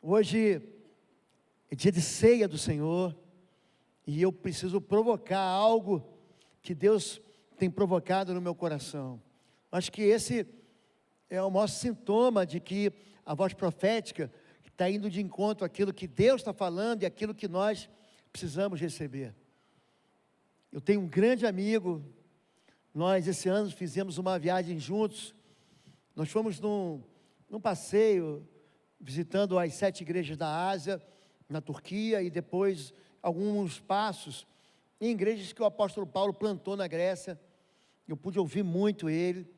Hoje é dia de ceia do Senhor e eu preciso provocar algo que Deus tem provocado no meu coração. Acho que esse é o maior sintoma de que a voz profética está indo de encontro àquilo que Deus está falando e àquilo que nós precisamos receber. Eu tenho um grande amigo, nós esse ano fizemos uma viagem juntos, nós fomos num passeio, visitando as 7 igrejas da Ásia, na Turquia, e depois alguns passos em igrejas que o apóstolo Paulo plantou na Grécia. Eu pude ouvir muito ele,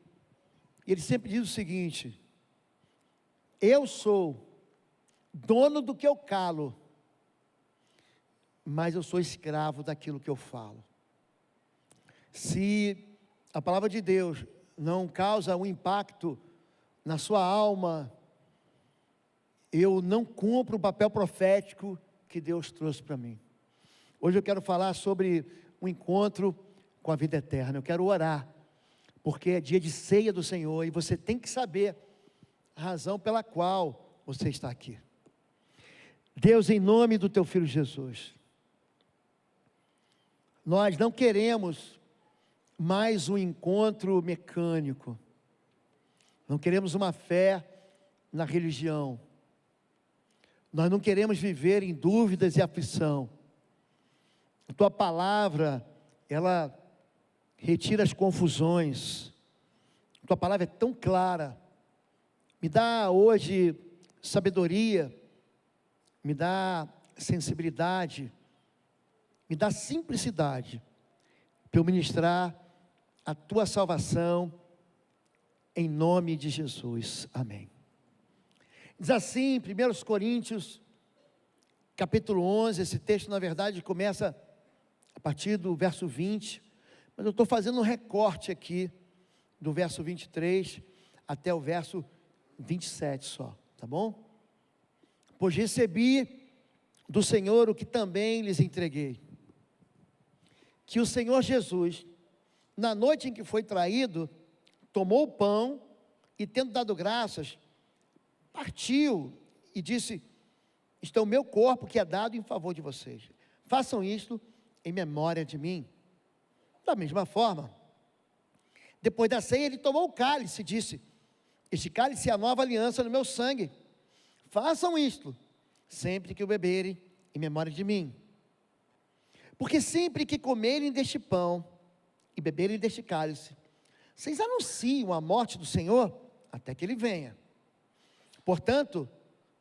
e ele sempre diz o seguinte: eu sou dono do que eu calo, mas eu sou escravo daquilo que eu falo. Se a palavra de Deus não causa um impacto na sua alma, eu não cumpro o papel profético que Deus trouxe para mim. Hoje eu quero falar sobre um encontro com a vida eterna. Eu quero orar, porque é dia de ceia do Senhor, e você tem que saber a razão pela qual você está aqui. Deus, em nome do teu Filho Jesus, nós não queremos mais um encontro mecânico, não queremos uma fé na religião, nós não queremos viver em dúvidas e aflição. A tua palavra, ela retira as confusões, a tua palavra é tão clara. Me dá hoje sabedoria, me dá sensibilidade, me dá simplicidade, para eu ministrar a tua salvação, em nome de Jesus, amém. Diz assim, 1 Coríntios, capítulo 11, esse texto na verdade começa a partir do verso 20, mas eu estou fazendo um recorte aqui, do verso 23 até o verso 27 só, tá bom? Pois recebi do Senhor o que também lhes entreguei, que o Senhor Jesus, na noite em que foi traído, tomou o pão e, tendo dado graças, partiu e disse: isto é o meu corpo que é dado em favor de vocês, façam isto em memória de mim. Da mesma forma, depois da ceia, ele tomou o cálice e disse: este cálice é a nova aliança no meu sangue, façam isto sempre que o beberem em memória de mim. Porque sempre que comerem deste pão e beberem deste cálice, vocês anunciam a morte do Senhor até que ele venha. Portanto,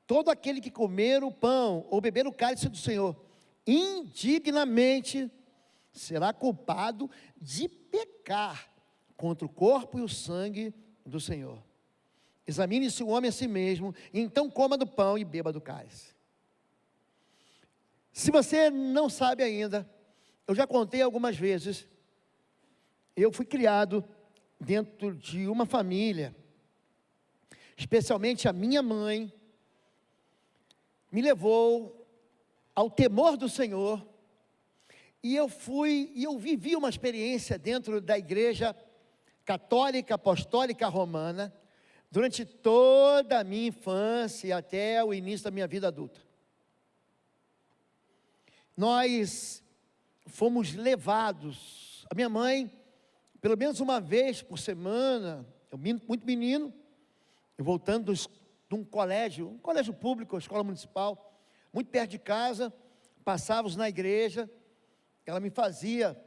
todo aquele que comer o pão ou beber o cálice do Senhor indignamente será culpado de pecar contra o corpo e o sangue do Senhor. Examine-se o homem a si mesmo, e então coma do pão e beba do cálice. Se você não sabe ainda, eu já contei algumas vezes, eu fui criado dentro de uma família, especialmente a minha mãe, me levou ao temor do Senhor, e eu vivi uma experiência dentro da igreja católica, apostólica romana, durante toda a minha infância e até o início da minha vida adulta. Nós fomos levados, a minha mãe, pelo menos uma vez por semana, eu muito menino, eu voltando de um colégio público, escola municipal, muito perto de casa, passávamos na igreja, ela me fazia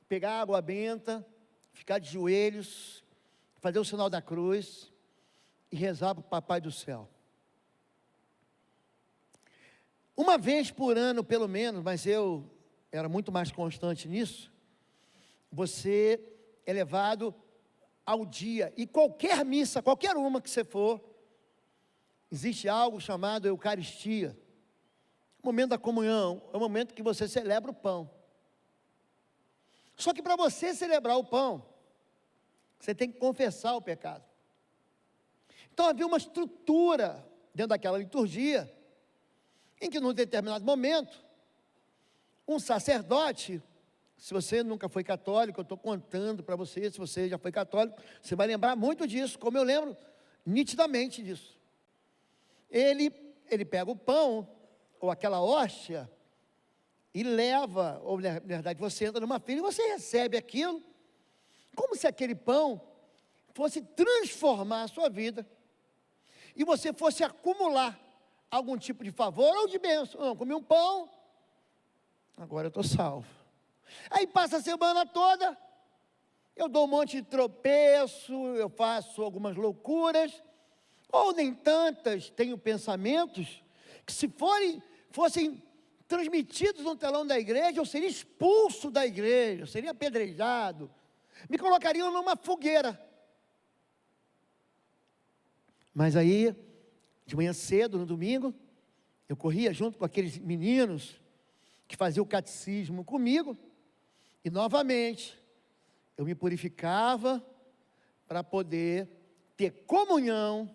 pegar água benta, ficar de joelhos, fazer o sinal da cruz e rezar para o Papai do Céu. Uma vez por ano, pelo menos, mas eu era muito mais constante nisso, você é levado ao dia, e qualquer missa, qualquer uma que você for, existe algo chamado Eucaristia. O momento da comunhão é o momento que você celebra o pão. Só que para você celebrar o pão, você tem que confessar o pecado. Então havia uma estrutura dentro daquela liturgia, em que num determinado momento, um sacerdote, se você nunca foi católico, eu estou contando para você, se você já foi católico, você vai lembrar muito disso, como eu lembro nitidamente disso. Ele ele pega o pão, ou aquela hóstia, e leva, ou na verdade você entra numa fila e você recebe aquilo, como se aquele pão fosse transformar a sua vida, e você fosse acumular algum tipo de favor ou de bênção. Não, comi um pão, agora eu estou salvo. Aí passa a semana toda, eu dou um monte de tropeço, eu faço algumas loucuras, ou nem tantas, tenho pensamentos, que se fossem transmitidos no telão da igreja, eu seria expulso da igreja, eu seria apedrejado, me colocariam numa fogueira. Mas aí, de manhã cedo, no domingo, eu corria junto com aqueles meninos que faziam o catecismo comigo, e novamente, eu me purificava para poder ter comunhão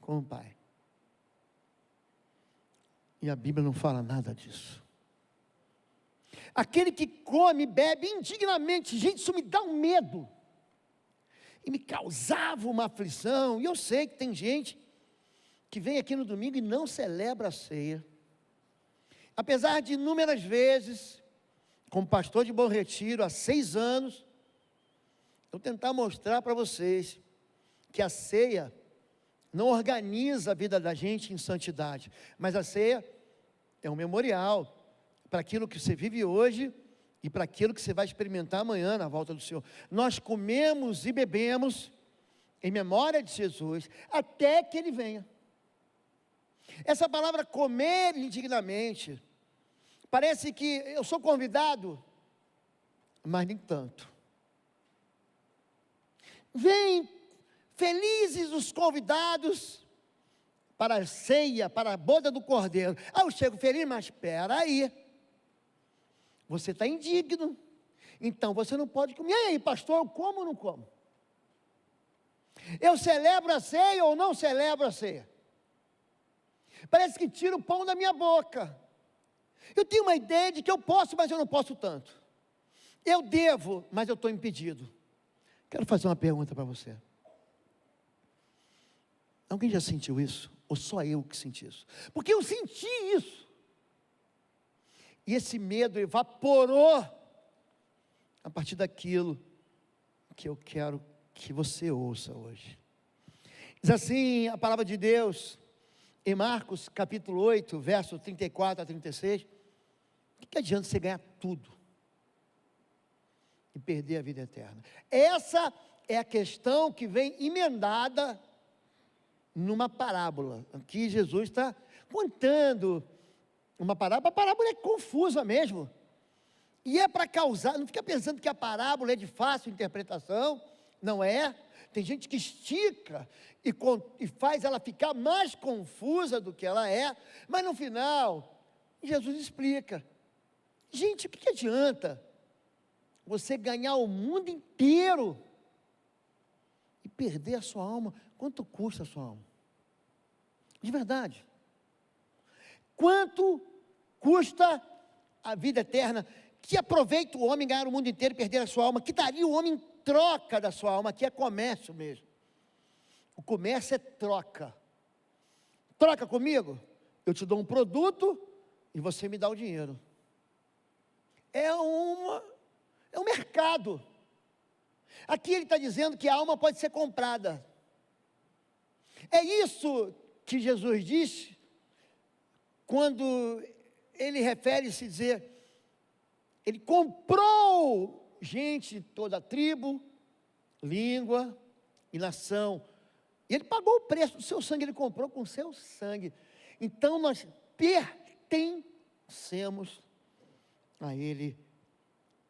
com o Pai. E a Bíblia não fala nada disso. Aquele que come e bebe indignamente, gente, isso me dá um medo. E me causava uma aflição. E eu sei que tem gente que vem aqui no domingo e não celebra a ceia. Apesar de inúmeras vezes, como pastor de Bom Retiro, há 6 anos, eu tentar mostrar para vocês que a ceia não organiza a vida da gente em santidade, mas a ceia é um memorial para aquilo que você vive hoje e para aquilo que você vai experimentar amanhã na volta do Senhor. Nós comemos e bebemos em memória de Jesus até que Ele venha. Essa palavra comer indignamente, parece que eu sou convidado, mas nem tanto. Vem felizes os convidados para a ceia, para a boda do Cordeiro. Eu chego feliz, mas espera aí, você está indigno, então você não pode comer. E aí, pastor, eu como ou não como? Eu celebro a ceia ou não celebro a ceia? Parece que tira o pão da minha boca. Eu tenho uma ideia de que eu posso, mas eu não posso tanto. Eu devo, mas eu estou impedido. Quero fazer uma pergunta para você. Alguém já sentiu isso? Ou só eu que senti isso? Porque eu senti isso. E esse medo evaporou a partir daquilo que eu quero que você ouça hoje. Diz assim a palavra de Deus, em Marcos capítulo 8, verso 34 a 36. O que adianta você ganhar tudo e perder a vida eterna? Essa é a questão que vem emendada numa parábola. Aqui Jesus está contando uma parábola. A parábola é confusa mesmo. E é para causar, não fica pensando que a parábola é de fácil interpretação. Não é. Tem gente que estica e faz ela ficar mais confusa do que ela é. Mas no final, Jesus explica. Gente, o que adianta você ganhar o mundo inteiro e perder a sua alma? Quanto custa a sua alma? De verdade. Quanto custa a vida eterna? Que aproveita o homem ganhar o mundo inteiro e perder a sua alma? Que daria o homem em troca da sua alma? Que é comércio mesmo. O comércio é troca. Troca comigo? Eu te dou um produto e você me dá o dinheiro. É um mercado. Aqui ele está dizendo que a alma pode ser comprada. É isso que Jesus disse quando ele refere-se a dizer, ele comprou gente de toda a tribo, língua e nação, e ele pagou o preço do seu sangue, ele comprou com o seu sangue. Então nós pertencemos a ele,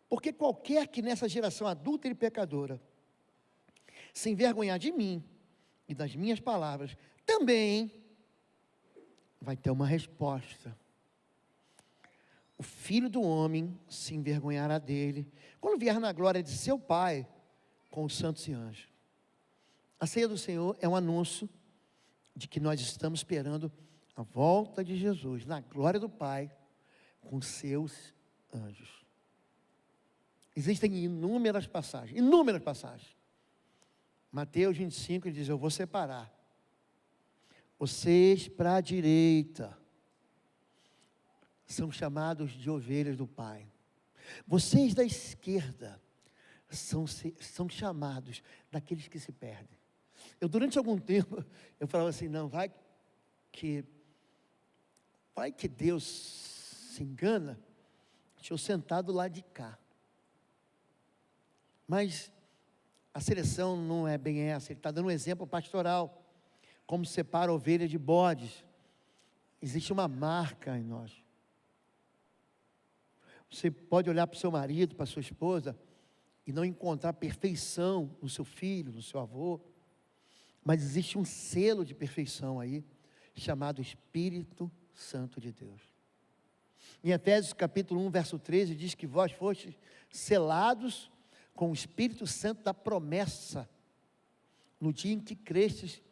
porque qualquer que nessa geração adulta e pecadora se envergonhar de mim e das minhas palavras, também vai ter uma resposta. O Filho do homem se envergonhará dele, quando vier na glória de seu Pai, com os santos e anjos. A ceia do Senhor é um anúncio de que nós estamos esperando a volta de Jesus, na glória do Pai, com seus anjos. Existem inúmeras passagens. Mateus 25, ele diz, eu vou separar Vocês para a direita são chamados de ovelhas do Pai. Vocês da esquerda são chamados daqueles que se perdem. Durante algum tempo, eu falava assim, não, vai que Deus se engana, deixa eu sentar do lado de cá. Mas a seleção não é bem essa, ele está dando um exemplo pastoral, como separa ovelha de bodes. Existe uma marca em nós. Você pode olhar para o seu marido, para a sua esposa, e não encontrar perfeição no seu filho, no seu avô, mas existe um selo de perfeição aí, chamado Espírito Santo de Deus. Em Efésios capítulo 1, verso 13, diz que vós fostes selados com o Espírito Santo da promessa, no dia em que crestes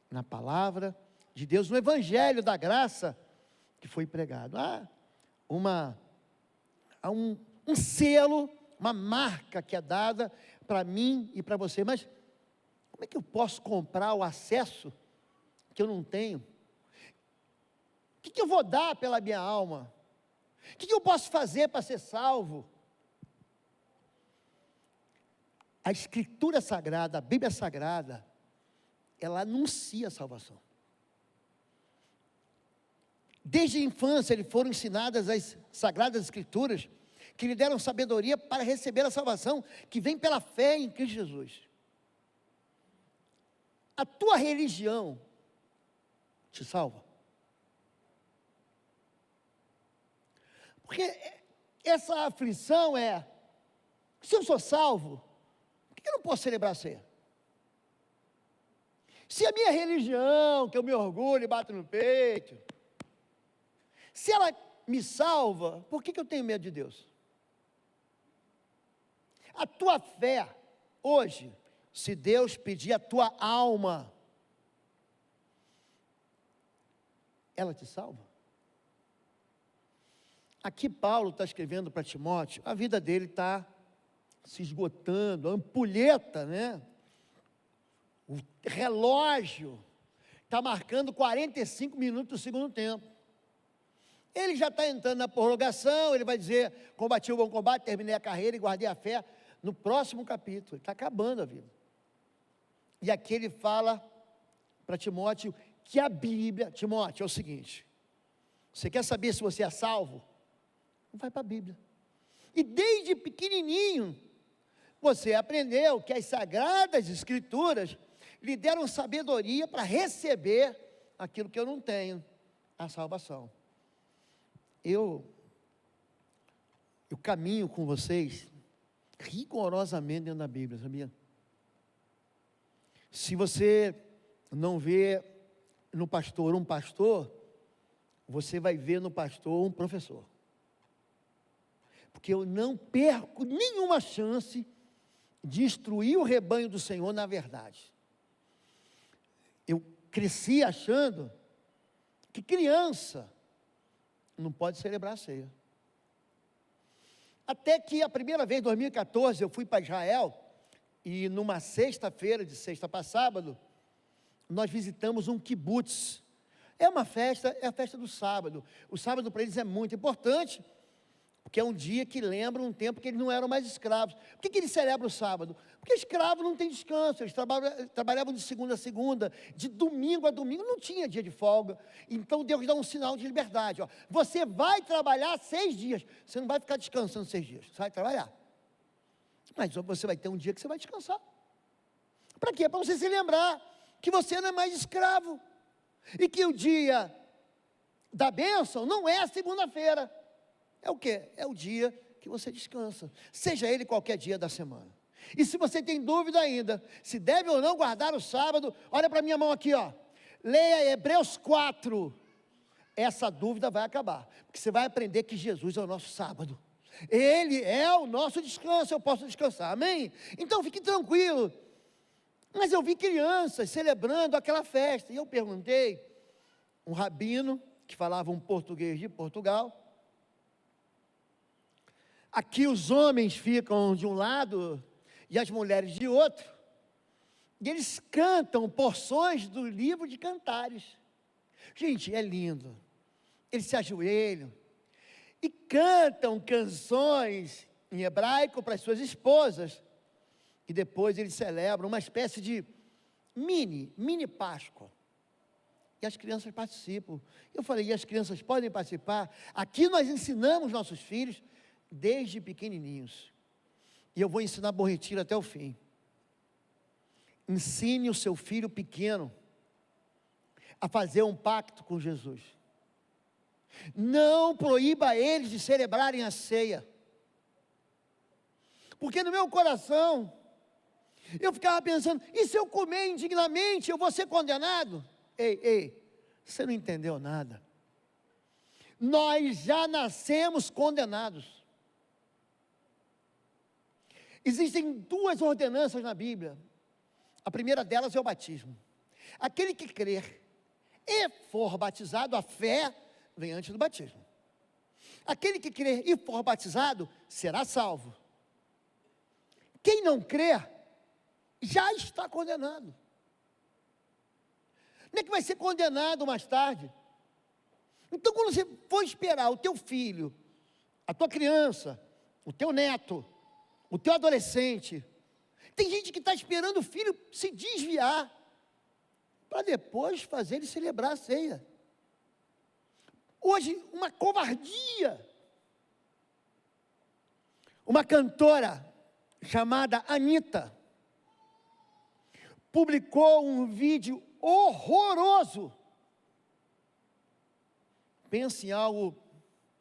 na palavra de Deus, no Evangelho da graça que foi pregado. Há um selo, uma marca que é dada para mim e para você. Mas como é que eu posso comprar o acesso que eu não tenho? O que eu vou dar pela minha alma? O que eu posso fazer para ser salvo? A Escritura Sagrada, a Bíblia Sagrada, ela anuncia a salvação. Desde a infância, lhe foram ensinadas as Sagradas Escrituras, que lhe deram sabedoria para receber a salvação, que vem pela fé em Cristo Jesus. A tua religião te salva? Porque essa aflição se eu sou salvo, por que eu não posso celebrar a ceia? Se a minha religião, que eu me orgulho e bato no peito, se ela me salva, por que eu tenho medo de Deus? A tua fé, hoje, se Deus pedir a tua alma, ela te salva? Aqui Paulo está escrevendo para Timóteo, a vida dele está se esgotando, a ampulheta, né? O relógio está marcando 45 minutos do segundo tempo. Ele já está entrando na prorrogação, ele vai dizer, combati o bom combate, terminei a carreira e guardei a fé. No próximo capítulo, ele está acabando a vida. E aqui ele fala para Timóteo que a Bíblia, Timóteo, é o seguinte, você quer saber se você é salvo? Vai para a Bíblia. E desde pequenininho, você aprendeu que as Sagradas Escrituras lhe deram sabedoria para receber aquilo que eu não tenho, a salvação. Eu caminho com vocês rigorosamente dentro da Bíblia, sabia? Se você não vê no pastor um pastor, você vai ver no pastor um professor. Porque eu não perco nenhuma chance de instruir o rebanho do Senhor na verdade. Eu cresci achando que criança não pode celebrar a ceia. Até que a primeira vez, em 2014, eu fui para Israel, e numa sexta-feira, de sexta para sábado, nós visitamos um kibutz. É uma festa, é a festa do sábado. O sábado para eles é muito importante, porque é um dia que lembra um tempo que eles não eram mais escravos. Por que eles celebram o sábado? Porque escravo não tem descanso, eles trabalhavam de segunda a segunda, de domingo a domingo, não tinha dia de folga. Então Deus dá um sinal de liberdade. Ó. Você vai trabalhar 6 dias, você não vai ficar descansando 6 dias, você vai trabalhar. Mas você vai ter um dia que você vai descansar. Para quê? Para você se lembrar que você não é mais escravo. E que o dia da bênção não é a segunda-feira. É o quê? É o dia que você descansa, seja ele qualquer dia da semana. E se você tem dúvida ainda, se deve ou não guardar o sábado, olha para a minha mão aqui, ó. Leia Hebreus 4. Essa dúvida vai acabar, porque você vai aprender que Jesus é o nosso sábado. Ele é o nosso descanso, eu posso descansar, amém? Então fique tranquilo. Mas eu vi crianças celebrando aquela festa, e eu perguntei, um rabino, que falava um português de Portugal, aqui os homens ficam de um lado e as mulheres de outro, e eles cantam porções do livro de Cantares. Gente, é lindo. Eles se ajoelham e cantam canções em hebraico para as suas esposas. E depois eles celebram uma espécie de mini Páscoa. E as crianças participam. Eu falei, e as crianças podem participar? Aqui nós ensinamos nossos filhos desde pequenininhos. E eu vou ensinar Bom Retiro até o fim. Ensine o seu filho pequeno a fazer um pacto com Jesus. Não proíba eles de celebrarem a ceia. Porque no meu coração, eu ficava pensando, e se eu comer indignamente, eu vou ser condenado? Ei, você não entendeu nada. Nós já nascemos condenados. Existem duas ordenanças na Bíblia. A primeira delas é o batismo. Aquele que crer e for batizado, a fé vem antes do batismo. Aquele que crer e for batizado, será salvo. Quem não crer, já está condenado. Não é que vai ser condenado mais tarde. Então, quando você for esperar o teu filho, a tua criança, o teu neto, o teu adolescente, tem gente que está esperando o filho se desviar, para depois fazer ele celebrar a ceia. Hoje, uma covardia. Uma cantora chamada Anitta publicou um vídeo horroroso. Pense em algo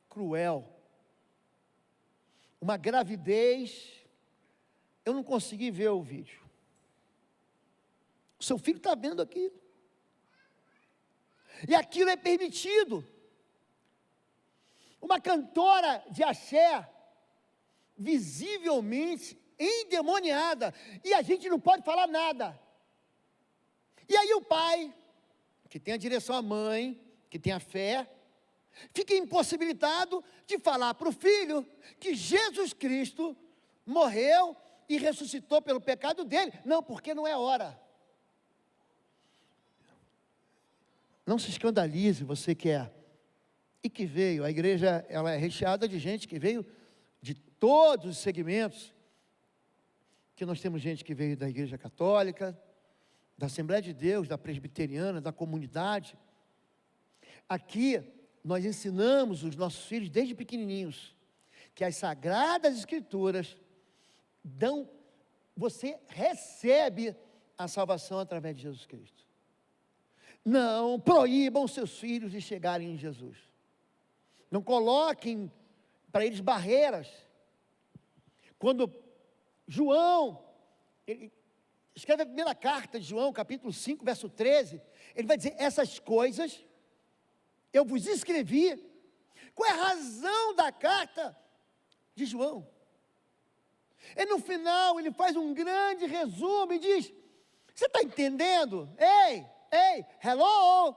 cruel. Uma gravidez. Eu não consegui ver o vídeo. O seu filho está vendo aquilo. E aquilo é permitido. Uma cantora de axé, visivelmente endemoniada, e a gente não pode falar nada. E aí o pai, que tem a direção à mãe, que tem a fé, fica impossibilitado de falar para o filho que Jesus Cristo morreu e ressuscitou pelo pecado dele. Não, porque não é hora. Não se escandalize, você que é, e que veio, a igreja ela é recheada de gente que veio de todos os segmentos, que nós temos gente que veio da igreja católica, da Assembleia de Deus, da presbiteriana, da comunidade. Aqui, nós ensinamos os nossos filhos desde pequenininhos, que as Sagradas Escrituras você recebe a salvação através de Jesus Cristo. Não proíbam seus filhos de chegarem em Jesus. Não coloquem para eles barreiras. Quando João, ele escreve a primeira carta de João, capítulo 5, verso 13, ele vai dizer, essas coisas eu vos escrevi. Qual é a razão da carta de João? E no final ele faz um grande resumo e diz, você está entendendo? Ei, hello!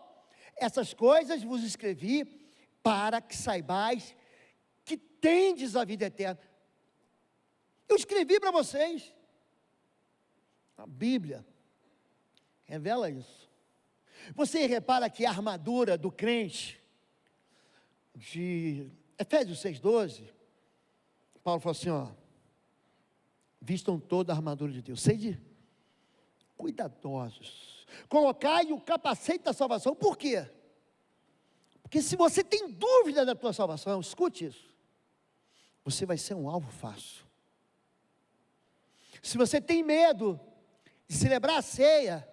Essas coisas vos escrevi para que saibais que tendes a vida eterna. Eu escrevi para vocês. A Bíblia revela isso. Você repara que a armadura do crente, de Efésios 6,12, Paulo falou assim, ó, vistam toda a armadura de Deus, sede cuidadosos, colocai o capacete da salvação. Por quê? Porque se você tem dúvida da tua salvação, escute isso, você vai ser um alvo fácil. Se você tem medo de celebrar a ceia,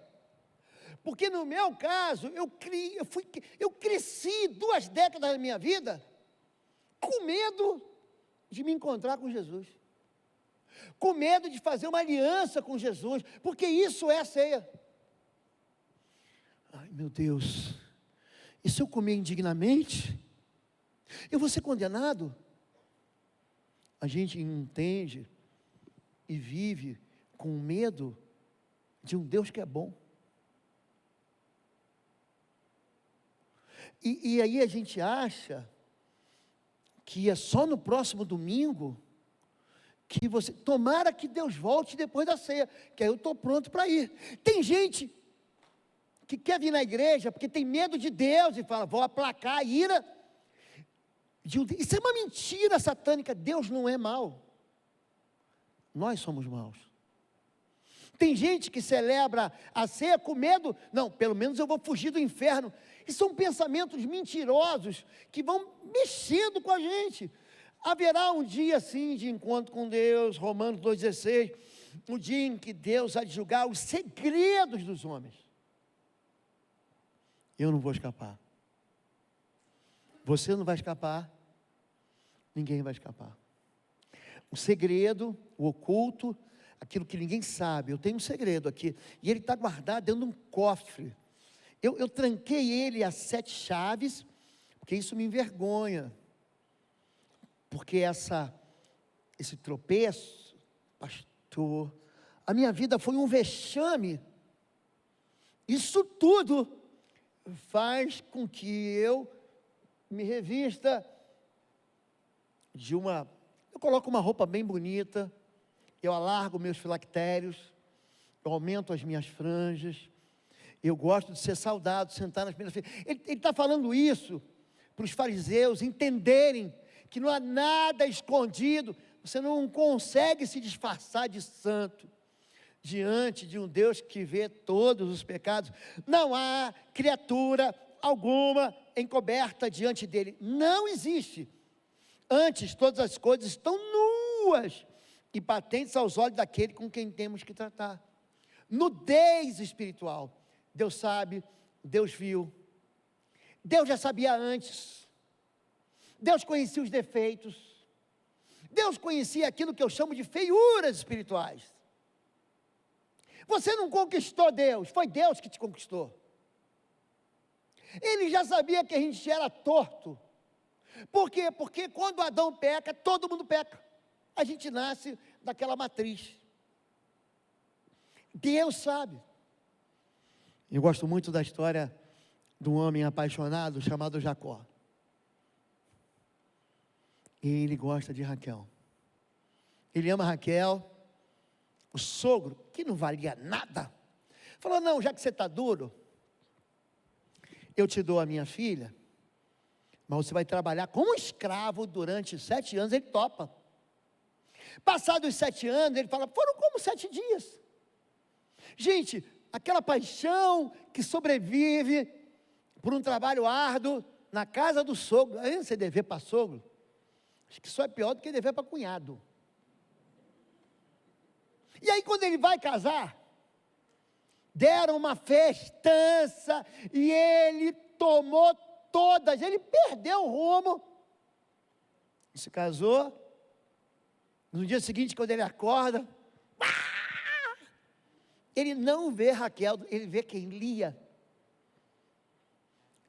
porque no meu caso, eu cresci 2 décadas da minha vida, com medo de me encontrar com Jesus, com medo de fazer uma aliança com Jesus, porque isso é a ceia. Ai meu Deus, e se eu comer indignamente, eu vou ser condenado? A gente entende e vive com medo de um Deus que é bom. E aí a gente acha que é só no próximo domingo que você, tomara que Deus volte depois da ceia, que aí eu estou pronto para ir. Tem gente que quer vir na igreja porque tem medo de Deus e fala, vou aplacar a ira de um Deus. Isso é uma mentira satânica. Deus não é mau. Nós somos maus. Tem gente que celebra a ceia com medo. Não, pelo menos eu vou fugir do inferno. E são pensamentos mentirosos que vão mexendo com a gente. Haverá um dia sim de encontro com Deus, Romanos 2,16, um dia em que Deus há de julgar os segredos dos homens. Eu não vou escapar. Você não vai escapar. Ninguém vai escapar. O segredo, o oculto, aquilo que ninguém sabe. Eu tenho um segredo aqui, e ele está guardado dentro de um cofre. Eu tranquei ele a 7 chaves, porque isso me envergonha. Porque esse tropeço, pastor, a minha vida foi um vexame. Isso tudo faz com que eu me revista eu coloco uma roupa bem bonita, eu alargo meus filactérios, eu aumento as minhas franjas, eu gosto de ser saudado, sentar nas minhas filas. Ele está falando isso para os fariseus entenderem que não há nada escondido, você não consegue se disfarçar de santo diante de um Deus que vê todos os pecados. Não há criatura alguma encoberta diante dele, não existe. Antes, todas as coisas estão nuas e patentes aos olhos daquele com quem temos que tratar. Nudez espiritual. Deus sabe, Deus viu, Deus já sabia antes, Deus conhecia os defeitos, Deus conhecia aquilo que eu chamo de feiuras espirituais. Você não conquistou Deus, foi Deus que te conquistou. Ele já sabia que a gente era torto. Por quê? Porque quando Adão peca, todo mundo peca. A gente nasce daquela matriz. Deus sabe. Eu gosto muito da história de um homem apaixonado chamado Jacó. Ele gosta de Raquel. Ele ama Raquel. O sogro, que não valia nada, falou, não, já que você está duro, eu te dou a minha filha, mas você vai trabalhar como escravo durante 7 anos. Ele topa. Passados os 7 anos, ele fala, foram como 7 dias. Gente, aquela paixão que sobrevive por um trabalho árduo na casa do sogro. Aí você dever para sogro, acho que isso é pior do que dever para cunhado. E aí quando ele vai casar, deram uma festança e ele tomou todas, ele perdeu o rumo, se casou. No dia seguinte, quando ele acorda, ele não vê Raquel, ele vê quem? Lia.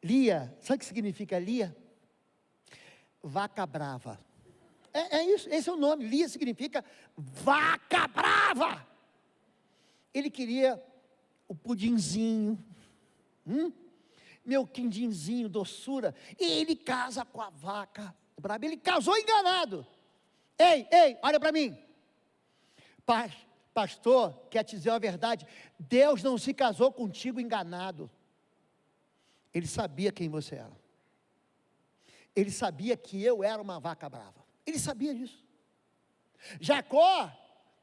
Lia, sabe o que significa Lia? Vaca brava. É isso, esse é o nome. Lia significa vaca brava. Ele queria o pudinzinho, meu quindinzinho, doçura, e ele casa com a vaca brava. Ele casou enganado. Ei, olha para mim. Pastor, quer te dizer a verdade, Deus não se casou contigo enganado. Ele sabia quem você era. Ele sabia que eu era uma vaca brava. Ele sabia disso. Jacó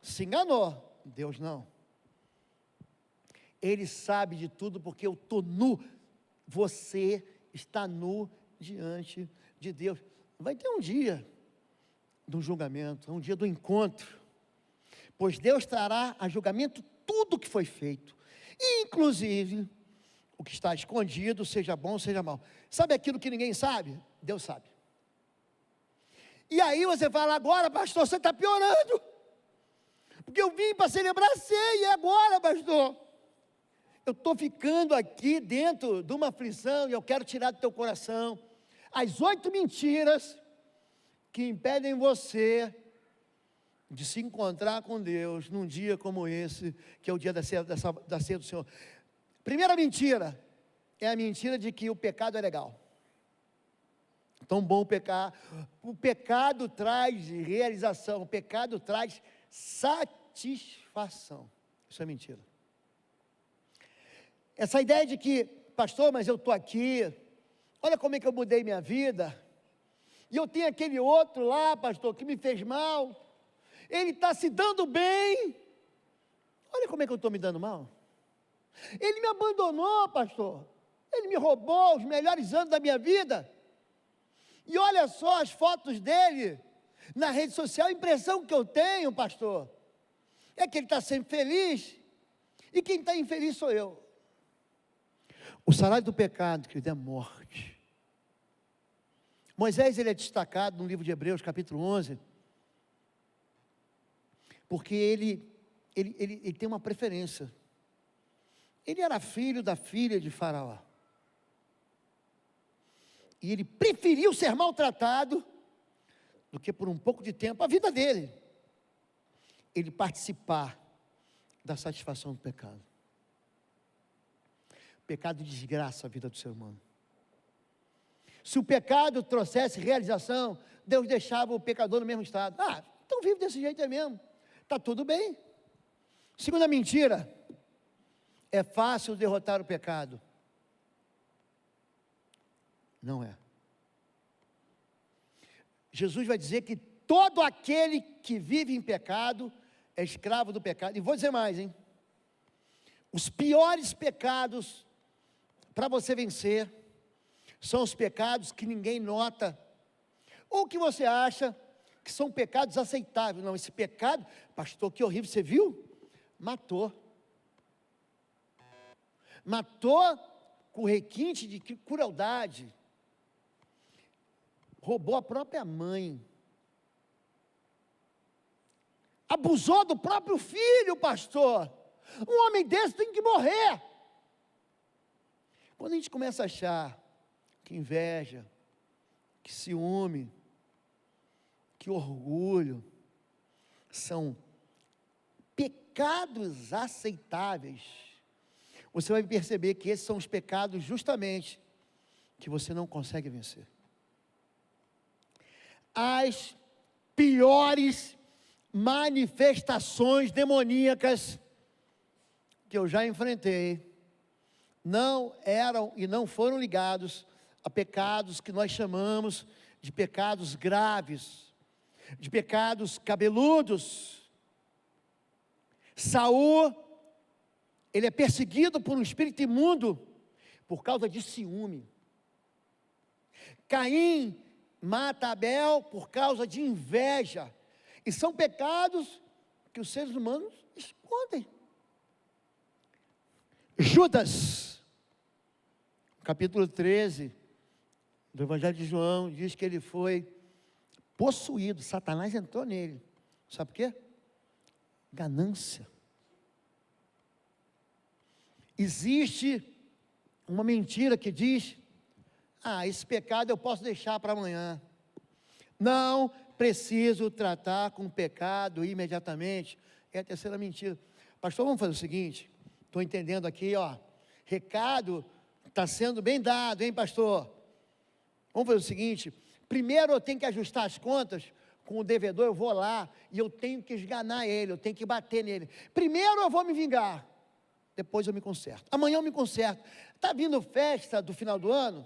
se enganou, Deus não. Ele sabe de tudo porque eu estou nu. Você está nu diante de Deus. Vai ter um dia do julgamento, um dia do encontro. Pois Deus trará a julgamento tudo o que foi feito, inclusive o que está escondido, seja bom, seja mal. Sabe aquilo que ninguém sabe? Deus sabe. E aí você fala, agora pastor, você está piorando, porque eu vim para celebrar a ceia, e agora pastor? Eu estou ficando aqui dentro de uma aflição, e eu quero tirar do teu coração as 8 mentiras que impedem você de se encontrar com Deus num dia como esse, que é o dia da ceia do Senhor. Primeira mentira, é a mentira de que o pecado é legal. Tão bom pecar. O pecado traz realização, o pecado traz satisfação. Isso é mentira. Essa ideia de que, pastor, mas eu estou aqui, olha como é que eu mudei minha vida, e eu tenho aquele outro lá, pastor, que me fez mal, ele está se dando bem, olha como é que eu estou me dando mal. Ele me abandonou, pastor, ele me roubou os melhores anos da minha vida, e olha só as fotos dele na rede social, a impressão que eu tenho, pastor, é que ele está sempre feliz, e quem está infeliz sou eu. O salário do pecado, querido, é morte. Moisés, ele é destacado no livro de Hebreus, capítulo 11, porque ele tem uma preferência. Ele era filho da filha de Faraó. E ele preferiu ser maltratado do que por um pouco de tempo a vida dele, ele participar da satisfação do pecado. O pecado desgraça a vida do ser humano. Se o pecado trouxesse realização, Deus deixava o pecador no mesmo estado. Então vive desse jeito aí mesmo, está tudo bem. Segunda mentira, é fácil derrotar o pecado. Não é. Jesus vai dizer que todo aquele que vive em pecado é escravo do pecado. E vou dizer mais, hein? Os piores pecados para você vencer são os pecados que ninguém nota, ou que você acha que são pecados aceitáveis. Não, esse pecado, pastor, que horrível, você viu? Matou com requinte de crueldade, roubou a própria mãe, abusou do próprio filho, pastor. Um homem desse tem que morrer. Quando a gente começa a achar que inveja, que ciúme, que orgulho são pecados aceitáveis, você vai perceber que esses são os pecados justamente que você não consegue vencer. As piores manifestações demoníacas que eu já enfrentei não eram e não foram ligados a pecados que nós chamamos de pecados graves, de pecados cabeludos. Saul, ele é perseguido por um espírito imundo por causa de ciúme. Caim mata Abel por causa de inveja. E são pecados que os seres humanos escondem. Judas, capítulo 13 do Evangelho de João, diz que ele foi possuído, Satanás entrou nele. Sabe por quê? Ganância. Existe uma mentira que diz: esse pecado eu posso deixar para amanhã. Não preciso tratar com o pecado imediatamente. É a terceira mentira. Pastor, vamos fazer o seguinte, estou entendendo aqui, recado está sendo bem dado, hein, pastor? Vamos fazer o seguinte, primeiro eu tenho que ajustar as contas com o devedor, eu vou lá e eu tenho que esganar ele, eu tenho que bater nele. Primeiro eu vou me vingar, depois eu me conserto. Amanhã eu me conserto. Está vindo festa do final do ano?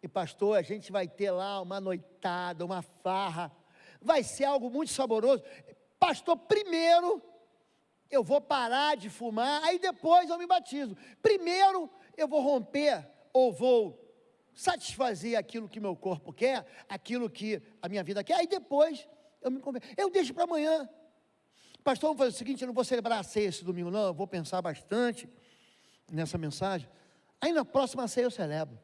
E pastor, a gente vai ter lá uma noitada, uma farra, vai ser algo muito saboroso. Pastor, primeiro eu vou parar de fumar, aí depois eu me batizo. Primeiro eu vou romper, ou vou satisfazer aquilo que meu corpo quer, aquilo que a minha vida quer, aí depois eu me converto. Eu deixo para amanhã. Pastor, vamos fazer o seguinte, eu não vou celebrar a ceia esse domingo não, eu vou pensar bastante nessa mensagem. Aí na próxima ceia eu celebro.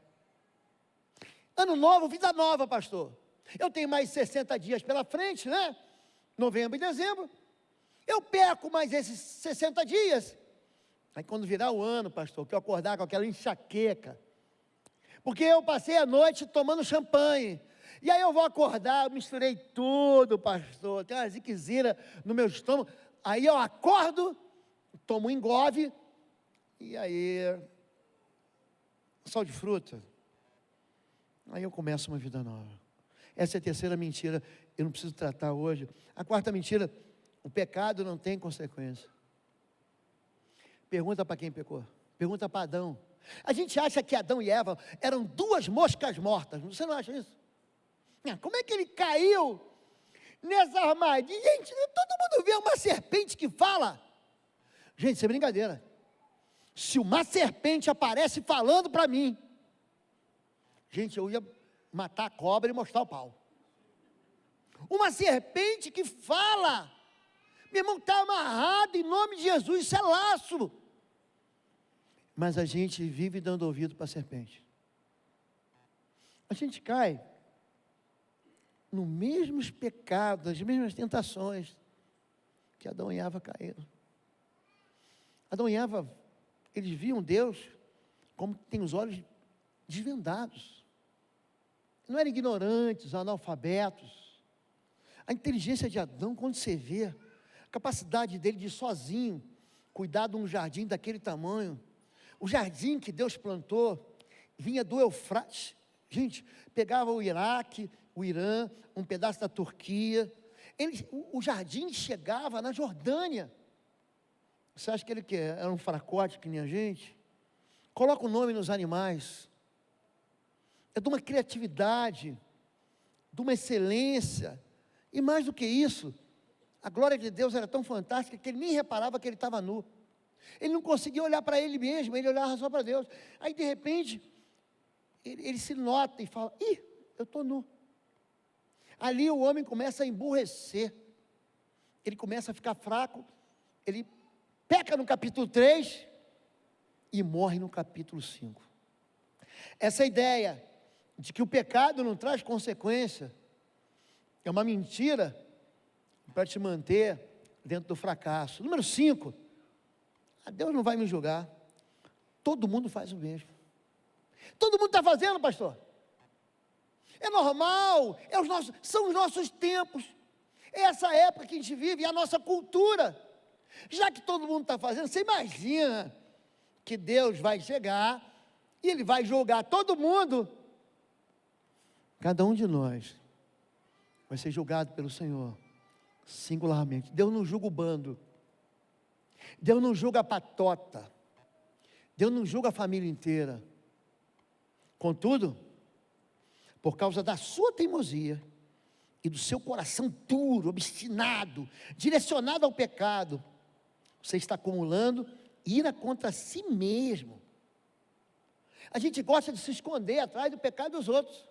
Ano novo, vida nova, pastor. Eu tenho mais 60 dias pela frente, né? Novembro e dezembro. Eu perco mais esses 60 dias. Aí quando virar o ano, pastor, que eu acordar com aquela enxaqueca, porque eu passei a noite tomando champanhe, e aí eu vou acordar, eu misturei tudo, pastor, tem uma ziquezira no meu estômago, aí eu acordo, tomo um engove, e aí, sal de fruta, aí eu começo uma vida nova. Essa é a terceira mentira, eu não preciso tratar hoje. A quarta mentira, o pecado não tem consequência. Pergunta para quem pecou. Pergunta para Adão. A gente acha que Adão e Eva eram duas moscas mortas. Você não acha isso? Como é que ele caiu nessa armadilha? Gente, todo mundo vê uma serpente que fala. Gente, isso é brincadeira. Se uma serpente aparece falando para mim, gente, eu ia matar a cobra e mostrar o pau. Uma serpente que fala. Meu irmão, está amarrado em nome de Jesus, isso é laço. Mas a gente vive dando ouvido para a serpente. A gente cai nos mesmos pecados, nas mesmas tentações que Adão e Eva caíram. Adão e Eva, eles viam Deus como tem os olhos desvendados. Não eram ignorantes, analfabetos. A inteligência de Adão, quando você vê, a capacidade dele de sozinho cuidar de um jardim daquele tamanho, o jardim que Deus plantou, vinha do Eufrates, gente, pegava o Iraque, o Irã, um pedaço da Turquia, o jardim chegava na Jordânia. Você acha que ele era um fracote que nem a gente? Coloca o nome nos animais, é de uma criatividade, de uma excelência, e mais do que isso, a glória de Deus era tão fantástica que ele nem reparava que ele estava nu. Ele não conseguia olhar para ele mesmo, ele olhava só para Deus. Aí de repente, ele se nota e fala, eu estou nu. Ali o homem começa a emburrecer, ele começa a ficar fraco, ele peca no capítulo 3 e morre no capítulo 5. Essa ideia de que o pecado não traz consequência, é uma mentira para te manter dentro do fracasso. Número 5, Deus não vai me julgar, todo mundo faz o mesmo. Todo mundo está fazendo, pastor. É normal, são os nossos tempos, é essa época que a gente vive, é a nossa cultura. Já que todo mundo está fazendo, você imagina que Deus vai chegar e Ele vai julgar todo mundo. Cada um de nós vai ser julgado pelo Senhor, singularmente. Deus não julga o bando, Deus não julga a patota, Deus não julga a família inteira. Contudo, por causa da sua teimosia e do seu coração duro, obstinado, direcionado ao pecado, você está acumulando ira contra si mesmo. A gente gosta de se esconder atrás do pecado dos outros.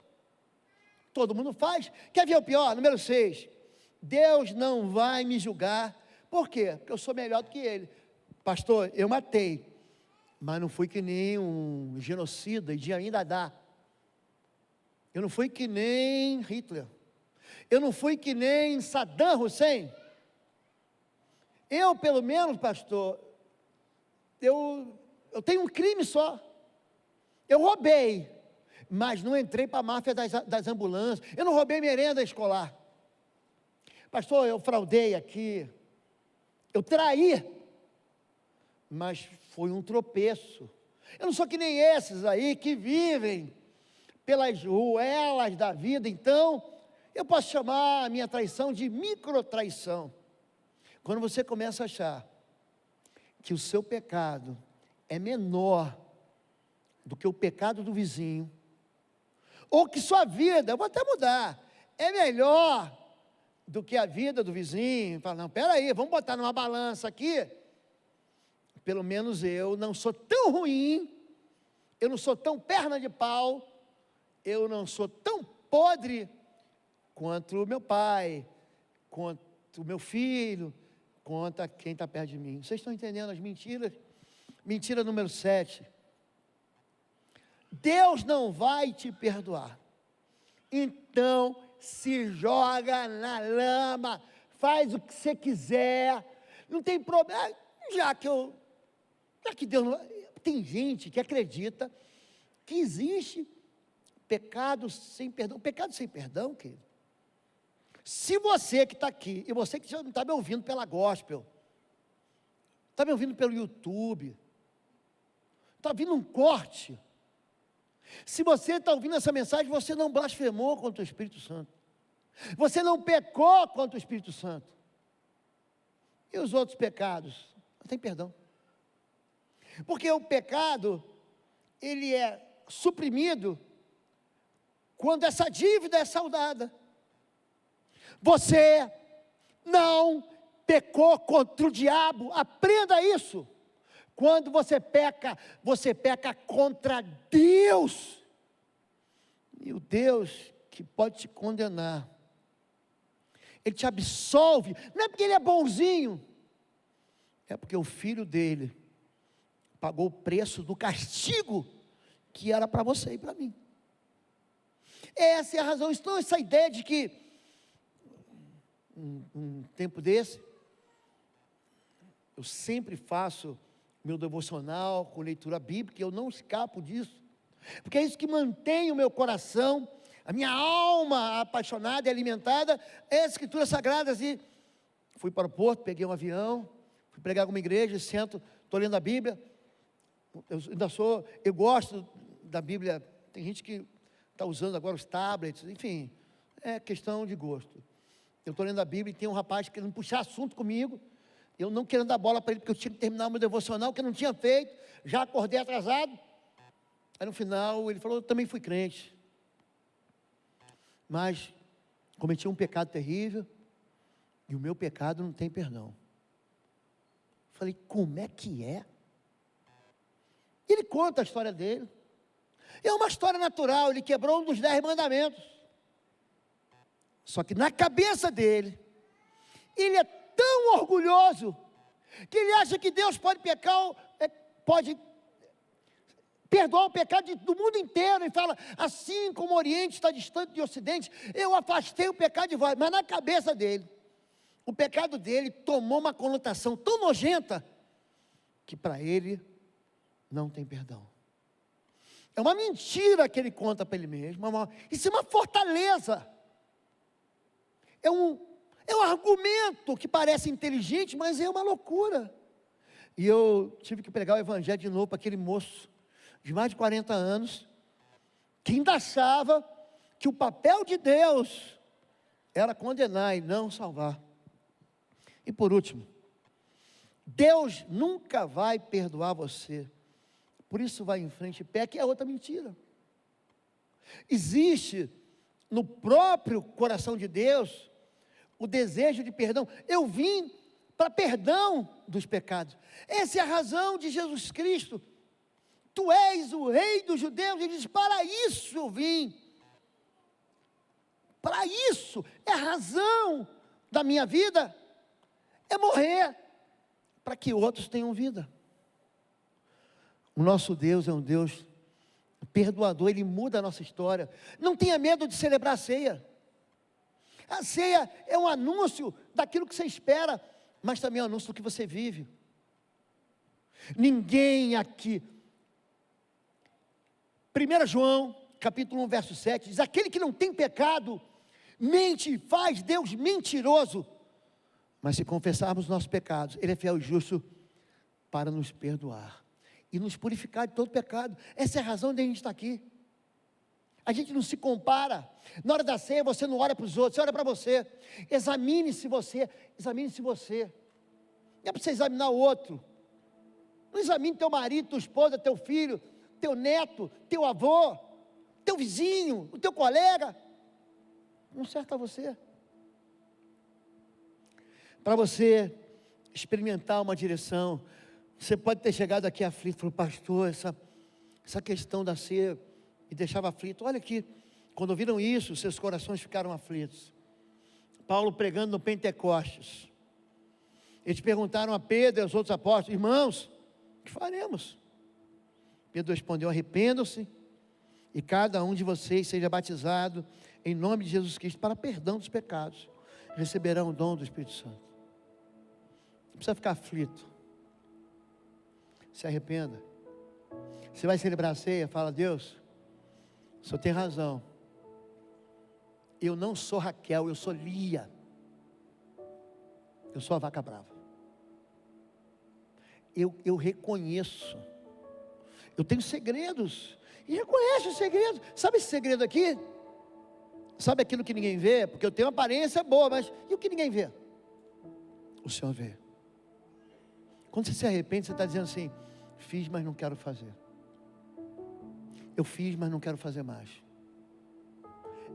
Todo mundo faz. Quer ver o pior? Número 6. Deus não vai me julgar. Por quê? Porque eu sou melhor do que ele. Pastor, eu matei, mas não fui que nem um genocida, e ainda dá. Eu não fui que nem Hitler. Eu não fui que nem Saddam Hussein. Eu, pelo menos, pastor, eu tenho um crime só. Eu roubei, mas não entrei para a máfia das ambulâncias. Eu não roubei merenda escolar. Pastor, eu fraudei aqui. Eu traí, mas foi um tropeço. Eu não sou que nem esses aí que vivem pelas ruelas da vida. Então, eu posso chamar a minha traição de microtraição. Quando você começa a achar que o seu pecado é menor do que o pecado do vizinho, ou que sua vida, eu vou até mudar, é melhor do que a vida do vizinho, fala, não, peraí, vamos botar numa balança aqui, pelo menos eu não sou tão ruim, eu não sou tão perna de pau, eu não sou tão podre quanto o meu pai, quanto o meu filho, quanto quem está perto de mim. Vocês estão entendendo as mentiras? Mentira número 7. Deus não vai te perdoar. Então, se joga na lama, faz o que você quiser, não tem problema. Já que Deus não... Tem gente que acredita que existe pecado sem perdão. Pecado sem perdão, querido. Se você que está aqui, e você que já não está me ouvindo pela gospel, está me ouvindo pelo YouTube, está ouvindo um corte, se você está ouvindo essa mensagem, você não blasfemou contra o Espírito Santo, você não pecou contra o Espírito Santo, e os outros pecados, não tem perdão. Porque o pecado, ele é suprimido quando essa dívida é saldada. Você não pecou contra o diabo, aprenda isso. Quando você peca contra Deus. E o Deus que pode te condenar, Ele te absolve, não é porque Ele é bonzinho, é porque o Filho dele pagou o preço do castigo que era para você e para mim. Essa é a razão. Então essa ideia de que um tempo desse, eu sempre faço meu devocional com leitura bíblica, eu não escapo disso, porque é isso que mantém o meu coração, a minha alma apaixonada e alimentada, é as escrituras sagradas. E fui para o porto, peguei um avião, fui pregar em alguma igreja, sento, estou lendo a Bíblia, eu gosto da Bíblia. Tem gente que está usando agora os tablets, enfim, é questão de gosto. Eu estou lendo a Bíblia e tem um rapaz querendo puxar assunto comigo, eu não querendo dar bola para ele, porque eu tinha que terminar o meu devocional, que eu não tinha feito, já acordei atrasado. Aí no final ele falou: eu também fui crente, mas cometi um pecado terrível, e o meu pecado não tem perdão. Falei: como é que é? Ele conta a história dele, é uma história natural. Ele quebrou um dos 10 mandamentos, só que na cabeça dele, ele é tão orgulhoso, que ele acha que Deus pode pode perdoar o pecado do mundo inteiro, e fala: assim como o Oriente está distante do Ocidente, eu afastei o pecado de vós. Mas na cabeça dele, o pecado dele tomou uma conotação tão nojenta, que para ele não tem perdão. É uma mentira que ele conta para ele mesmo, isso é uma fortaleza, é um argumento que parece inteligente, mas é uma loucura. E eu tive que pregar o evangelho de novo para aquele moço de mais de 40 anos, que ainda achava que o papel de Deus era condenar e não salvar. E por último, Deus nunca vai perdoar você, por isso vai em frente e peca, é outra mentira. Existe no próprio coração de Deus o desejo de perdão. Eu vim para perdão dos pecados. Essa é a razão de Jesus Cristo. Tu és o rei dos judeus. Ele diz: para isso eu vim. Para isso, é a razão da minha vida, é morrer, para que outros tenham vida. O nosso Deus é um Deus perdoador, Ele muda a nossa história. Não tenha medo de celebrar a ceia. A ceia é um anúncio daquilo que você espera, mas também é um anúncio do que você vive. Ninguém aqui, 1 João, capítulo 1, verso 7, diz: aquele que não tem pecado, mente, faz Deus mentiroso, mas se confessarmos nossos pecados, Ele é fiel e justo para nos perdoar e nos purificar de todo pecado. Essa é a razão de a gente estar aqui. A gente não se compara. Na hora da ceia você não olha para os outros, você olha para você. Examine-se você. Não é para você examinar o outro. Não examine teu marido, tua esposa, teu filho, teu neto, teu avô, teu vizinho, o teu colega. Conserta você. Para você experimentar uma direção, você pode ter chegado aqui aflito, falou: pastor, essa questão da ceia me deixava aflito. Olha aqui, quando ouviram isso, seus corações ficaram aflitos. Paulo pregando no Pentecostes, eles perguntaram a Pedro e aos outros apóstolos: irmãos, o que faremos? Pedro respondeu: arrependam-se e cada um de vocês seja batizado em nome de Jesus Cristo para perdão dos pecados, receberão o dom do Espírito Santo. Não precisa ficar aflito, se arrependa. Você vai celebrar a ceia, fala: Deus, o Senhor tem razão, eu não sou Raquel, eu sou Lia, eu sou a vaca brava. Eu reconheço, eu tenho segredos, e reconheço os segredos. Sabe esse segredo aqui? Sabe aquilo que ninguém vê? Porque eu tenho uma aparência boa, mas e o que ninguém vê? O Senhor vê. Quando você se arrepende, você está dizendo assim: Fiz, mas não quero fazer. Eu fiz, mas não quero fazer mais.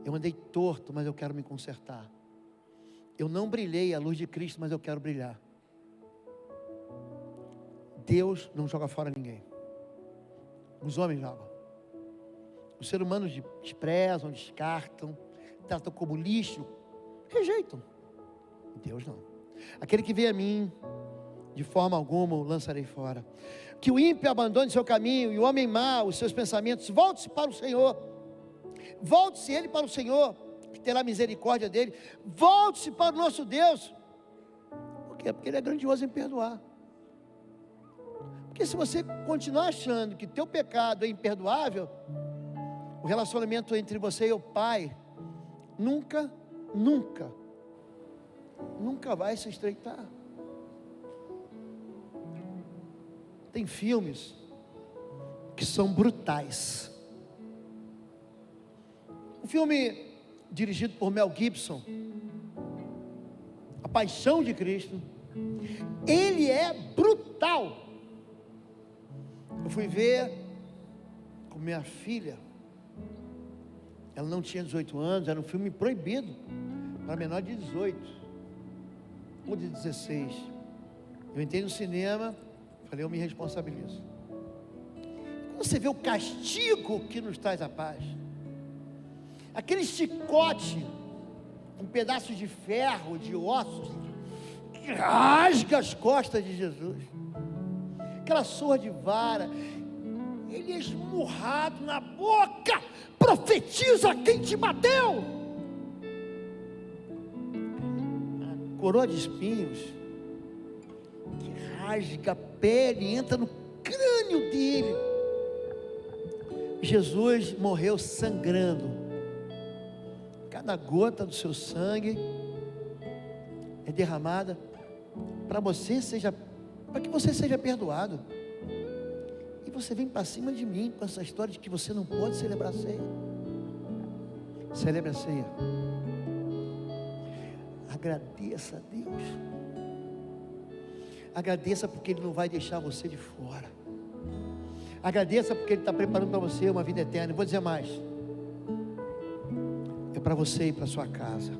Eu andei torto, mas eu quero me consertar. Eu não brilhei a luz de Cristo, mas eu quero brilhar. Deus não joga fora ninguém. Os homens jogam. Os seres humanos desprezam, descartam, tratam como lixo, rejeitam. Deus não. Aquele que vem a mim, de forma alguma o lançarei fora. Que o ímpio abandone seu caminho, e o homem mau, os seus pensamentos. Volte-se para o Senhor. Volte-se ele para o Senhor, que terá misericórdia dele. Volte-se para o nosso Deus. Por quê? Porque Ele é grandioso em perdoar. Porque se você continuar achando que teu pecado é imperdoável, o relacionamento entre você e o Pai nunca vai se estreitar. Tem filmes que são brutais. Um filme dirigido por Mel Gibson, A Paixão de Cristo, ele é brutal. Eu fui ver com minha filha, ela não tinha 18 anos, era um filme proibido para menor de 18 ou de 16. Eu entrei no cinema, falei, eu me responsabilizo. Quando você vê o castigo que nos traz a paz, aquele chicote com pedaços de ferro, de ossos, que rasga as costas de Jesus, aquela surra de vara, ele é esmurrado na boca, profetiza quem te bateu, a coroa de espinhos, que rasga a pele, entra no crânio dele. Jesus morreu sangrando, cada gota do seu sangue é derramada para que você seja perdoado. E você vem para cima de mim com essa história de que você não pode celebrar a ceia. Celebre a ceia. Agradeça a Deus. Agradeça porque Ele não vai deixar você de fora. Agradeça porque Ele está preparando para você uma vida eterna. Eu vou dizer mais. É para você e para sua casa.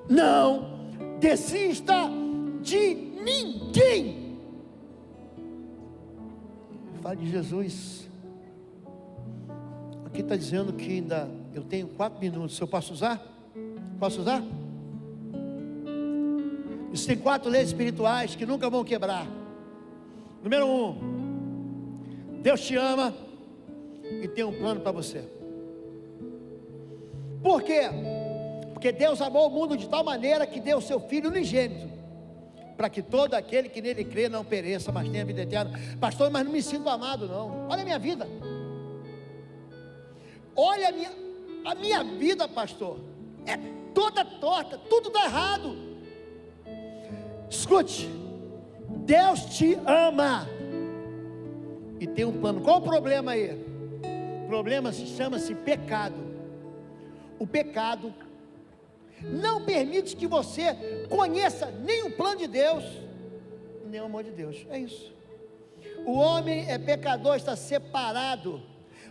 Não desista de ninguém. Fala de Jesus. Aqui está dizendo que ainda eu tenho 4 minutos. Eu posso usar? Posso usar? Isso tem 4 leis espirituais que nunca vão quebrar. Número 1, Deus te ama e tem um plano para você. Por quê? Porque Deus amou o mundo de tal maneira que deu o seu Filho unigênito, para que todo aquele que nele crê não pereça, mas tenha vida eterna. Pastor, mas não me sinto amado não. Olha a minha vida. Olha a minha vida, pastor. É toda torta, tudo dá errado. Escute, Deus te ama e tem um plano. Qual o problema aí? O problema chama-se pecado. O pecado não permite que você conheça nem o plano de Deus, nem o amor de Deus. É isso. O homem é pecador, está separado.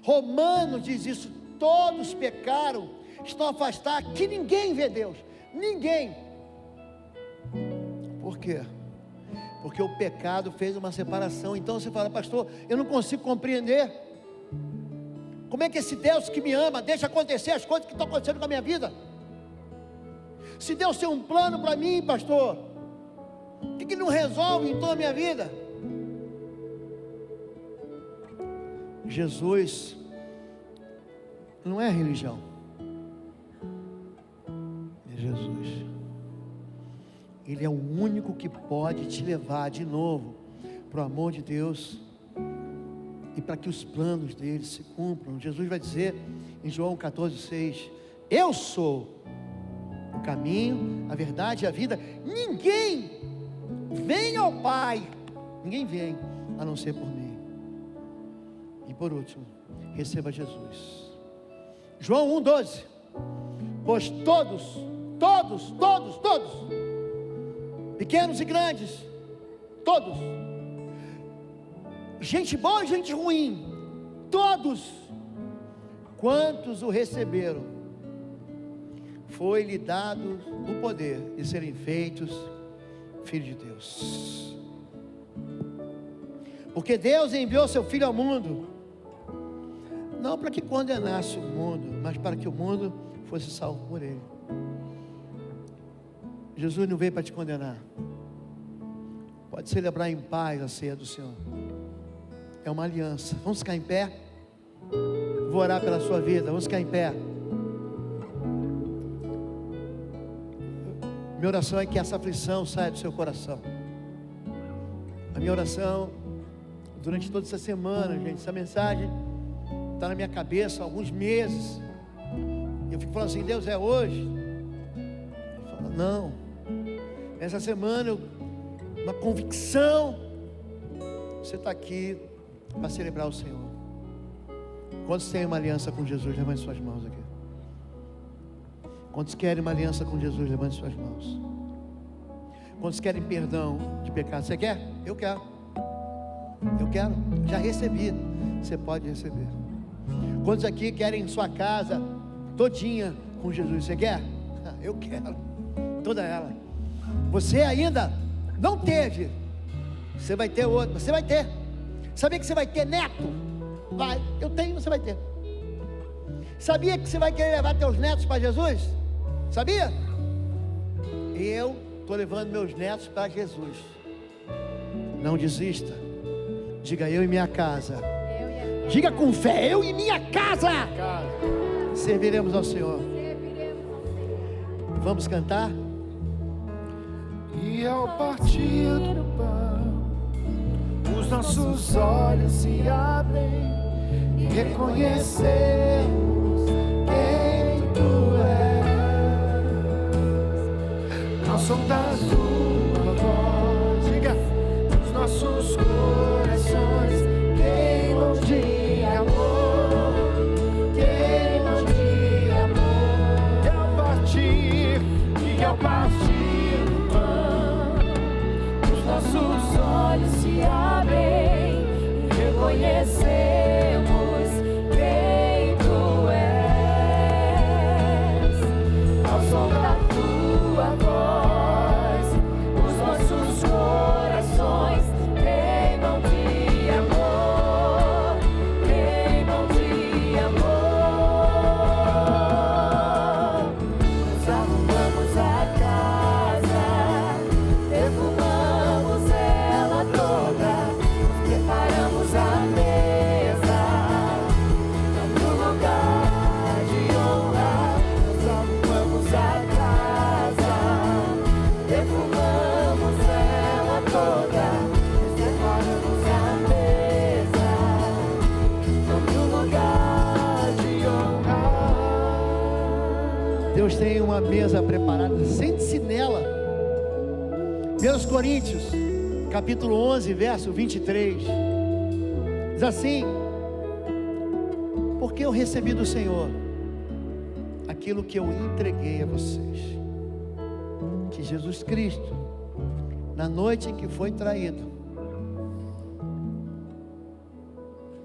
Romanos diz isso. Todos pecaram, estão afastados, que ninguém vê Deus. Ninguém. Por quê? Porque o pecado fez uma separação. Então você fala, pastor, eu não consigo compreender. Como é que esse Deus que me ama deixa acontecer as coisas que estão acontecendo com a minha vida? Se Deus tem um plano para mim, pastor, por que não resolve em toda a minha vida? Jesus não é religião, é Jesus. Ele é o único que pode te levar de novo para o amor de Deus e para que os planos dele se cumpram. Jesus vai dizer em João 14,6: eu sou o caminho, a verdade e a vida. Ninguém vem ao Pai, ninguém vem a não ser por mim. E por último, receba Jesus. João 1,12: pois todos, pequenos e grandes, todos, gente boa e gente ruim, todos quantos o receberam, foi-lhe dado o poder de serem feitos filhos de Deus. Porque Deus enviou seu Filho ao mundo, não para que condenasse o mundo, mas para que o mundo fosse salvo por ele. Jesus não veio para te condenar. Pode celebrar em paz a ceia do Senhor. É uma aliança. Vamos ficar em pé? Vou orar pela sua vida. Vamos ficar em pé. Minha oração é que essa aflição saia do seu coração. A minha oração durante toda essa semana, gente, essa mensagem está na minha cabeça há alguns meses. Eu fico falando assim: Deus, é hoje? Ele fala: não. Essa semana, uma convicção, você está aqui para celebrar o Senhor. Quantos têm uma aliança com Jesus? Levante suas mãos aqui. Quantos querem uma aliança com Jesus? Levante suas mãos. Quantos querem perdão de pecado? Você quer? Eu quero. Eu quero. Já recebi. Você pode receber. Quantos aqui querem sua casa todinha com Jesus? Você quer? Eu quero. Toda ela. Você ainda não teve. Você vai ter outro. Você vai ter. Sabia que você vai ter neto? Vai. Eu tenho, você vai ter. Sabia que você vai querer levar teus netos para Jesus? Sabia? Eu estou levando meus netos para Jesus. Não desista. Diga: eu e minha casa. Diga com fé: eu e minha casa serviremos ao Senhor. Vamos cantar? E ao partir do pão, os nossos olhos se abrem e reconhecemos quem tu és. Ao som da tua voz, diga, os nossos corações queimam de amor, queimam de amor. E ao partir do pão, os nossos olhos se abrem e reconhecemos quem tu és. Ao som da tua voz, os nossos corações queimam de amor, queimam de amor. Nós arrumamos a casa, defumamos ela toda, preparamos a mesa, no lugar de honra. Nós arrumamos a casa, defumamos ela toda, preparamos a mesa, no lugar de honra. Deus tem uma mesa preparada. Sente-se nela. 1 Coríntios capítulo 11, verso 23 diz assim: porque eu recebi do Senhor aquilo que eu entreguei a vocês, que Jesus Cristo, na noite em que foi traído,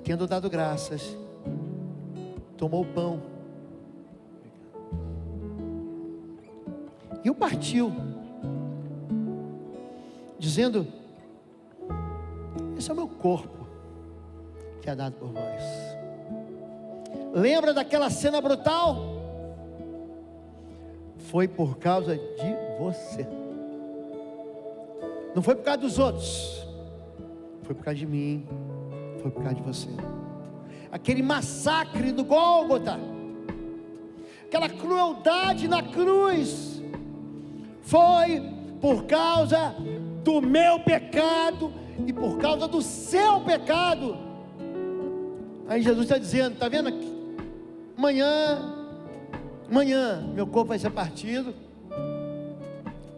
tendo dado graças, tomou o pão e o partiu, dizendo: esse é o meu corpo que é dado por vós. Lembra daquela cena brutal? Foi por causa de você. Não foi por causa dos outros. Foi por causa de mim. Foi por causa de você. Aquele massacre do Gólgota, aquela crueldade na cruz, foi por causa do meu pecado e por causa do seu pecado. Aí Jesus está dizendo: está vendo aqui? Amanhã meu corpo vai ser partido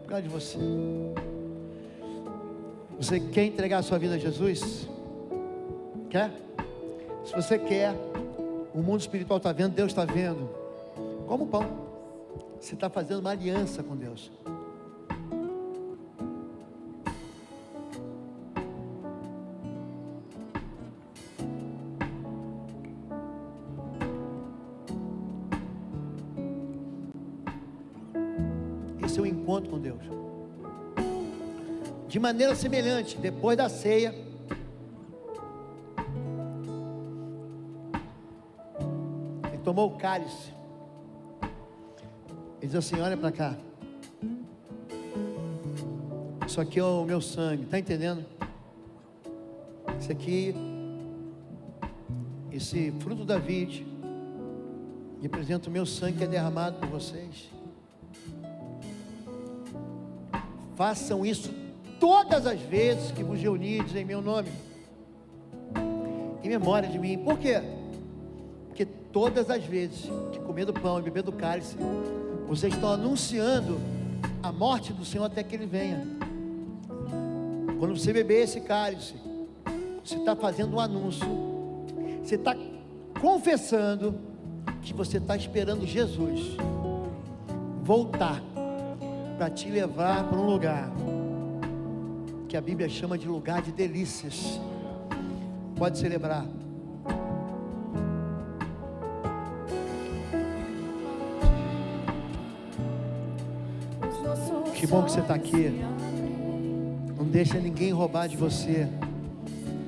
por causa de você. Você quer entregar a sua vida a Jesus? Quer? Se você quer, o mundo espiritual está vendo, Deus está vendo. Como pão. Você está fazendo uma aliança com Deus. seu encontro com Deus. De maneira semelhante, depois da ceia, ele tomou o cálice. Ele diz assim: olha para cá, isso aqui é o meu sangue, está entendendo? Isso aqui, esse fruto da vide, representa o meu sangue que é derramado por vocês. Façam isso todas as vezes que vos reunirdes em meu nome, em memória de mim. Por quê? Porque todas as vezes que comer do pão e beber do cálice, vocês estão anunciando a morte do Senhor até que Ele venha. Quando você beber esse cálice, você está fazendo um anúncio, você está confessando que você está esperando Jesus voltar para te levar para um lugar que a Bíblia chama de lugar de delícias. Pode celebrar. Que bom que você está aqui. Não deixa ninguém roubar de você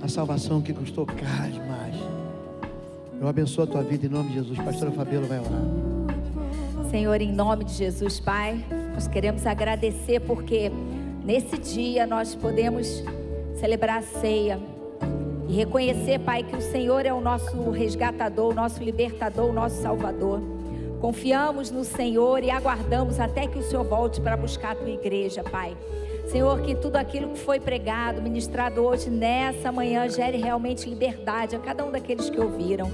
a salvação que custou caro demais. Eu abençoo a tua vida em nome de Jesus. Pastora Fabíola vai orar. Senhor, em nome de Jesus, Pai, nós queremos agradecer porque nesse dia nós podemos celebrar a ceia e reconhecer, Pai, que o Senhor é o nosso resgatador, o nosso libertador, o nosso salvador. Confiamos no Senhor e aguardamos até que o Senhor volte para buscar a tua igreja, Pai. Senhor, que tudo aquilo que foi pregado, ministrado hoje nessa manhã gere realmente liberdade a cada um daqueles que ouviram.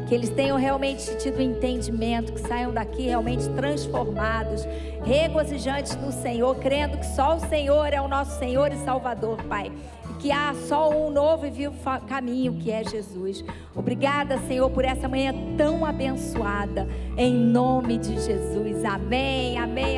Que eles tenham realmente tido entendimento, que saiam daqui realmente transformados, regozijantes no Senhor, crendo que só o Senhor é o nosso Senhor e Salvador, Pai. E que há só um novo e vivo caminho, que é Jesus. Obrigada, Senhor, por essa manhã tão abençoada. Em nome de Jesus. Amém, amém.